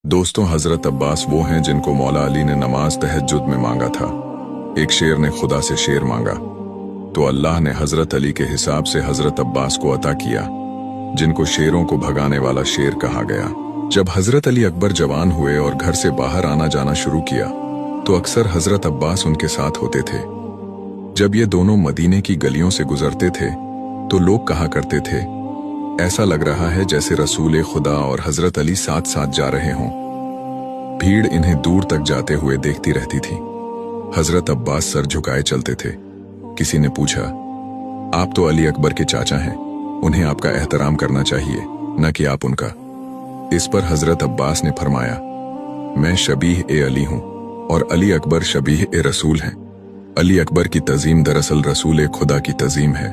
दोस्तों, हजरत अब्बास वो हैं जिनको मौला अली ने नमाज तहज्जुद में मांगा था। एक शेर ने खुदा से शेर मांगा तो अल्लाह ने हजरत अली के हिसाब से हजरत अब्बास को अता किया, जिनको शेरों को भगाने वाला शेर कहा गया। जब हजरत अली अकबर जवान हुए और घर से बाहर आना जाना शुरू किया तो अक्सर हजरत अब्बास उनके साथ होते थे। जब ये दोनों मदीने की गलियों से गुजरते थे तो लोग कहा करते थे, ऐसा लग रहा है जैसे रसूल खुदा और हजरत अली साथ साथ जा रहे हों। भीड़ इन्हें दूर तक जाते हुए देखती रहती थी। हजरत अब्बास सर झुकाए चलते थे। किसी ने पूछा, आप तो अली अकबर के चाचा हैं, उन्हें आपका एहतराम करना चाहिए, न कि आप उनका। इस पर हजरत अब्बास ने फरमाया, मैं शबीह ए अली हूं और अली अकबर शबीह ए रसूल हैं। अली अकबर की तज़ीम दरअसल रसूल खुदा की तज़ीम है।